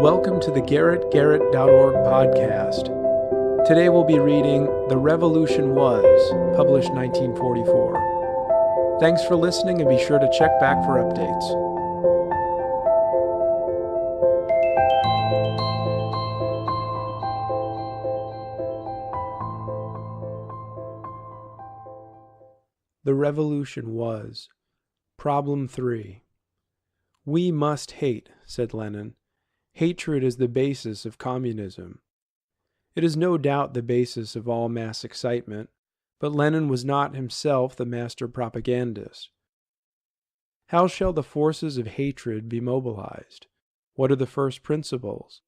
Welcome to the GarrettGarrett.org podcast. Today we'll be reading The Revolution Was, published 1944. Thanks for listening and be sure to check back for updates. The Revolution Was. Problem 3. We must hate, said Lenin. Hatred is the basis of communism. It is no doubt the basis of all mass excitement, but Lenin was not himself the master propagandist. How shall the forces of hatred be mobilized? What are the first principles?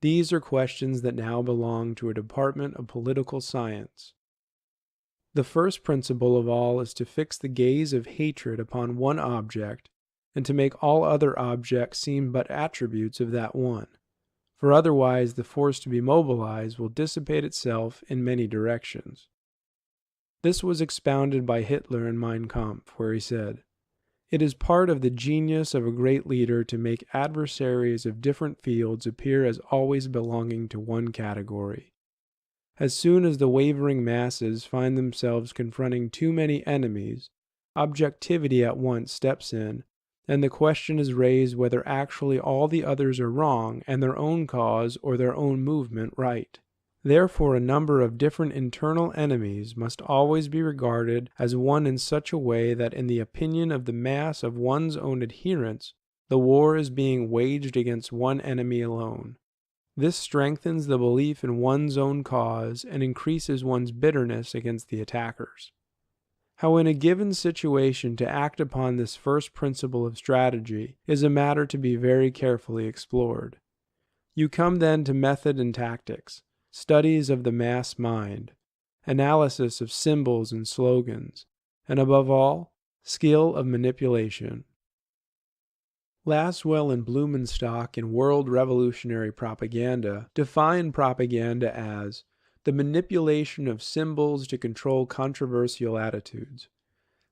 These are questions that now belong to a department of political science. The first principle of all is to fix the gaze of hatred upon one object and to make all other objects seem but attributes of that one, for otherwise the force to be mobilized will dissipate itself in many directions. This was expounded by Hitler in Mein Kampf, where he said, "It is part of the genius of a great leader to make adversaries of different fields appear as always belonging to one category. As soon as the wavering masses find themselves confronting too many enemies, objectivity at once steps in, and the question is raised whether actually all the others are wrong and their own cause or their own movement right. Therefore a number of different internal enemies must always be regarded as one in such a way that in the opinion of the mass of one's own adherents, the war is being waged against one enemy alone. This strengthens the belief in one's own cause and increases one's bitterness against the attackers. How in a given situation to act upon this first principle of strategy is a matter to be very carefully explored. You come then to method and tactics, studies of the mass mind, analysis of symbols and slogans, and above all, skill of manipulation. Laswell and Blumenstock in World Revolutionary Propaganda define propaganda as the manipulation of symbols to control controversial attitudes.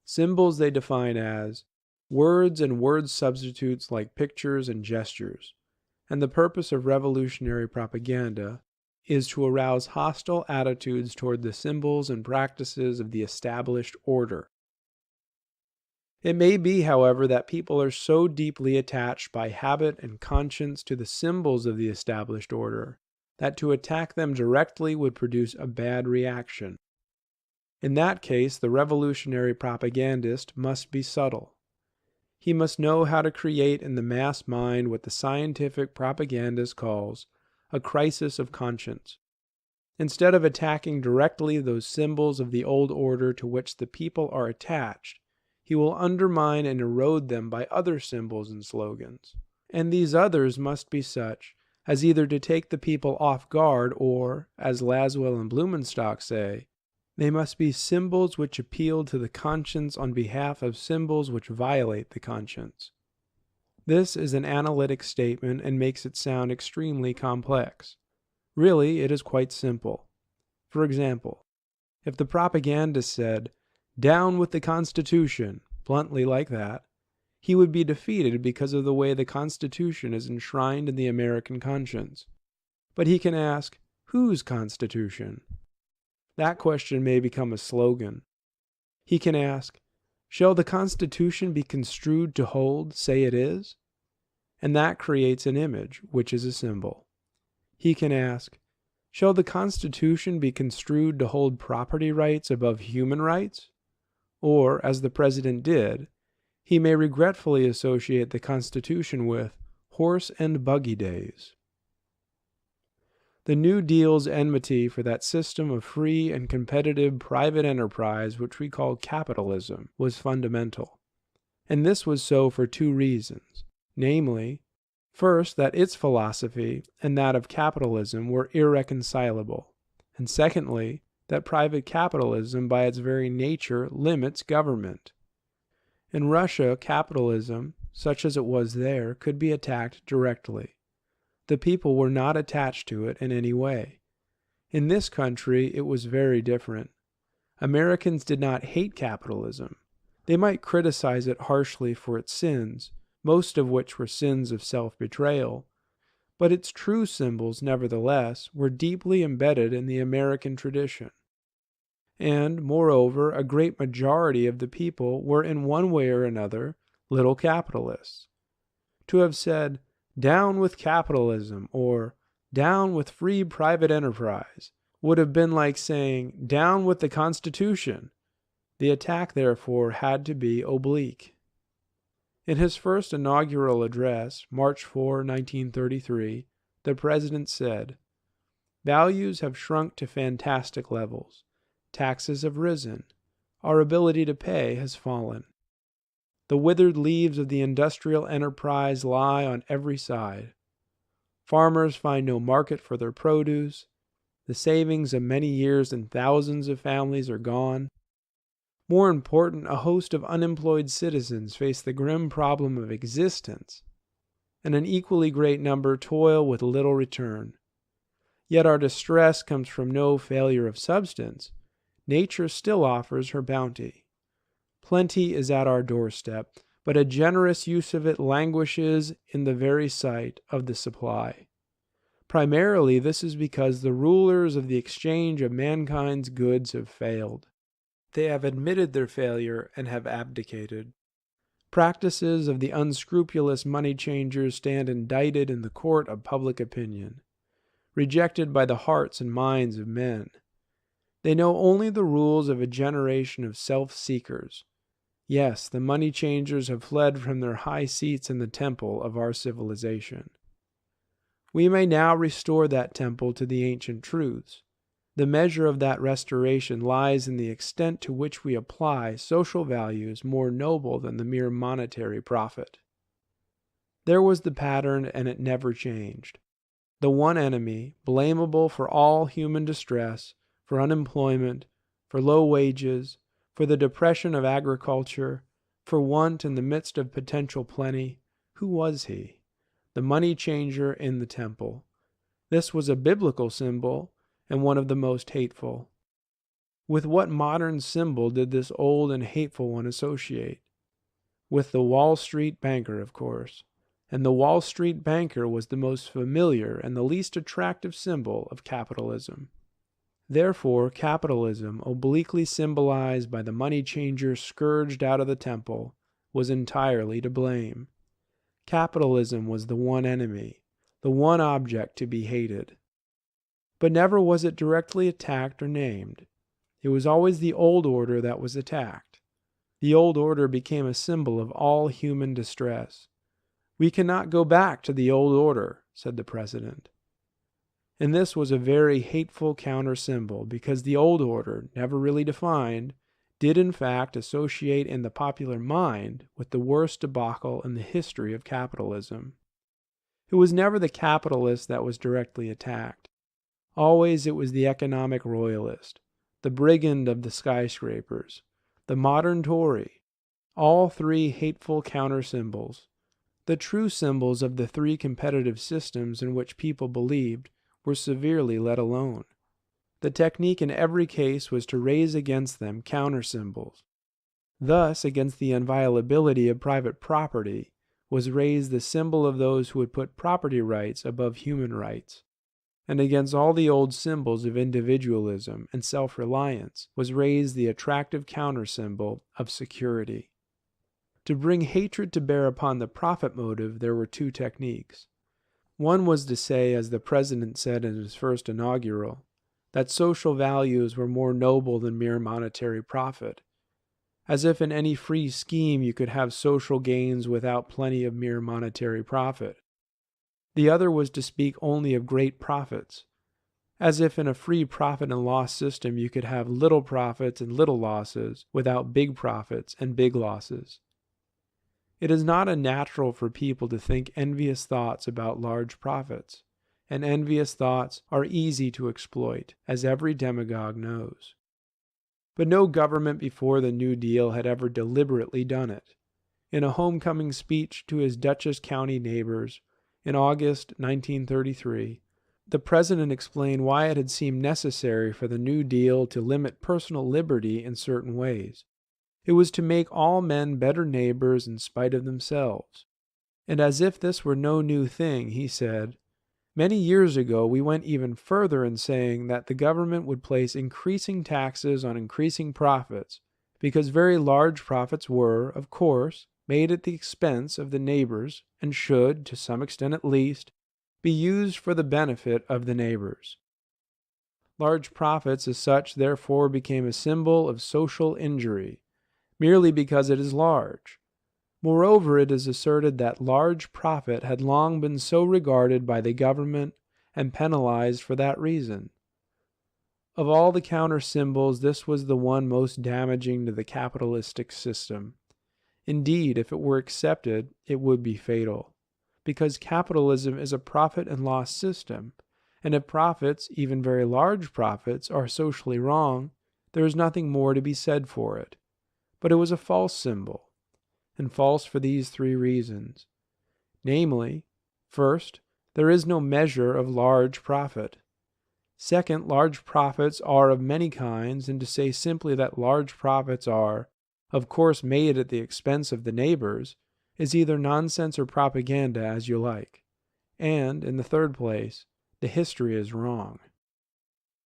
Symbols they define as words and word substitutes like pictures and gestures, and the purpose of revolutionary propaganda is to arouse hostile attitudes toward the symbols and practices of the established order. It may be, however, that people are so deeply attached by habit and conscience to the symbols of the established order that to attack them directly would produce a bad reaction. In that case, the revolutionary propagandist must be subtle. He must know how to create in the mass mind what the scientific propagandist calls a crisis of conscience. Instead of attacking directly those symbols of the old order to which the people are attached, he will undermine and erode them by other symbols and slogans. And these others must be such as either to take the people off guard or, as Laswell and Blumenstock say, they must be symbols which appeal to the conscience on behalf of symbols which violate the conscience. This is an analytic statement and makes it sound extremely complex. Really, it is quite simple. For example, if the propagandist said, "Down with the Constitution," bluntly like that, he would be defeated because of the way the Constitution is enshrined in the American conscience. But he can ask, whose Constitution? That question may become a slogan. He can ask, shall the Constitution be construed to hold, say it is? And that creates an image, which is a symbol. He can ask, shall the Constitution be construed to hold property rights above human rights? Or, as the President did, he may regretfully associate the Constitution with horse and buggy days. The New Deal's enmity for that system of free and competitive private enterprise which we call capitalism was fundamental. And this was so for two reasons, namely, first, that its philosophy and that of capitalism were irreconcilable, and secondly, that private capitalism by its very nature limits government. In Russia, capitalism, such as it was there, could be attacked directly. The people were not attached to it in any way. In this country, it was very different. Americans did not hate capitalism. They might criticize it harshly for its sins, most of which were sins of self-betrayal, but its true symbols, nevertheless, were deeply embedded in the American tradition. And, moreover, a great majority of the people were in one way or another little capitalists. To have said, "Down with capitalism," or "Down with free private enterprise," would have been like saying, "Down with the Constitution." The attack, therefore, had to be oblique. In his first inaugural address, March 4, 1933, the President said, "Values have shrunk to fantastic levels. Taxes have risen. Our ability to pay has fallen. The withered leaves of the industrial enterprise lie on every side. Farmers find no market for their produce. The savings of many years and thousands of families are gone. More important, a host of unemployed citizens face the grim problem of existence, and an equally great number toil with little return. Yet our distress comes from no failure of substance. Nature still offers her bounty. Plenty is at our doorstep, but a generous use of it languishes in the very sight of the supply. Primarily, this is because the rulers of the exchange of mankind's goods have failed. They have admitted their failure and have abdicated. Practices of the unscrupulous money changers stand indicted in the court of public opinion, rejected by the hearts and minds of men. They know only the rules of a generation of self-seekers. Yes, the money changers have fled from their high seats in the temple of our civilization. We may now restore that temple to the ancient truths. The measure of that restoration lies in the extent to which we apply social values more noble than the mere monetary profit. There was the pattern, and it never changed. The one enemy, blamable for all human distress, for unemployment, for low wages, for the depression of agriculture, for want in the midst of potential plenty, who was he? The money changer in the temple. This was a biblical symbol, and one of the most hateful. With what modern symbol did this old and hateful one associate? With the Wall Street banker, of course. And the Wall Street banker was the most familiar and the least attractive symbol of capitalism. Therefore, capitalism, obliquely symbolized by the money changer scourged out of the temple, was entirely to blame. Capitalism was the one enemy, the one object to be hated. But never was it directly attacked or named. It was always the old order that was attacked. The old order became a symbol of all human distress. "We cannot go back to the old order," said the President. And this was a very hateful counter-symbol, because the old order, never really defined, did in fact associate in the popular mind with the worst debacle in the history of capitalism. It was never the capitalist that was directly attacked. Always it was the economic royalist, the brigand of the skyscrapers, the modern Tory, all three hateful counter-symbols. The true symbols of the three competitive systems in which people believed were severely let alone. The technique in every case was to raise against them counter-symbols. Thus, against the inviolability of private property was raised the symbol of those who would put property rights above human rights. And against all the old symbols of individualism and self-reliance was raised the attractive counter-symbol of security. To bring hatred to bear upon the profit motive, there were two techniques. One was to say, as the President said in his first inaugural, that social values were more noble than mere monetary profit, as if in any free scheme you could have social gains without plenty of mere monetary profit. The other was to speak only of great profits, as if in a free profit and loss system you could have little profits and little losses without big profits and big losses. It is not unnatural for people to think envious thoughts about large profits, and envious thoughts are easy to exploit, as every demagogue knows. But no government before the New Deal had ever deliberately done it. In a homecoming speech to his Dutchess County neighbors in August 1933, the President explained why it had seemed necessary for the New Deal to limit personal liberty in certain ways. It was to make all men better neighbors in spite of themselves. And as if this were no new thing, he said, Many years ago, we went even further in saying that the government would place increasing taxes on increasing profits, because very large profits were, of course, made at the expense of the neighbors and should, to some extent at least, be used for the benefit of the neighbors. Large profits as such therefore became a symbol of social injury, merely because it is large. Moreover, it is asserted that large profit had long been so regarded by the government and penalized for that reason. Of all the counter symbols, this was the one most damaging to the capitalistic system. Indeed, if it were accepted, it would be fatal, because capitalism is a profit and loss system, and if profits, even very large profits, are socially wrong, there is nothing more to be said for it. But it was a false symbol, and false for these three reasons. Namely, first, there is no measure of large profit. Second, large profits are of many kinds, and to say simply that large profits are, of course, made at the expense of the neighbors is either nonsense or propaganda, as you like. And, in the third place, the history is wrong.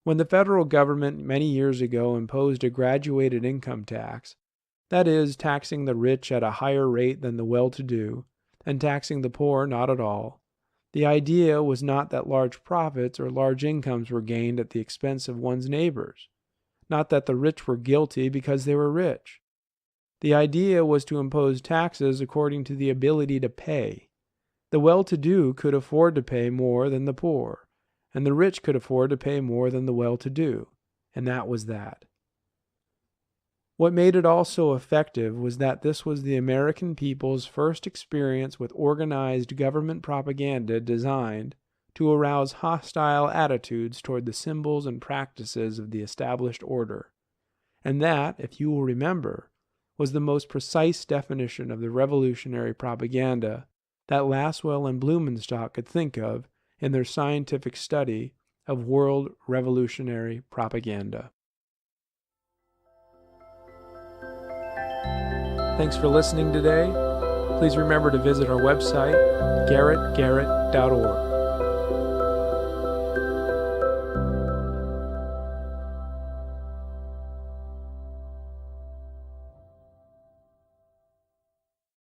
When the federal government many years ago imposed a graduated income tax, that is, taxing the rich at a higher rate than the well-to-do, and taxing the poor not at all, the idea was not that large profits or large incomes were gained at the expense of one's neighbors, not that the rich were guilty because they were rich. The idea was to impose taxes according to the ability to pay. The well-to-do could afford to pay more than the poor, and the rich could afford to pay more than the well-to-do, and that was that. What made it all so effective was that this was the American people's first experience with organized government propaganda designed to arouse hostile attitudes toward the symbols and practices of the established order. And that, if you will remember, was the most precise definition of the revolutionary propaganda that Lasswell and Blumenstock could think of in their scientific study of world revolutionary propaganda. Thanks for listening today. Please remember to visit our website, garrettgarrett.org.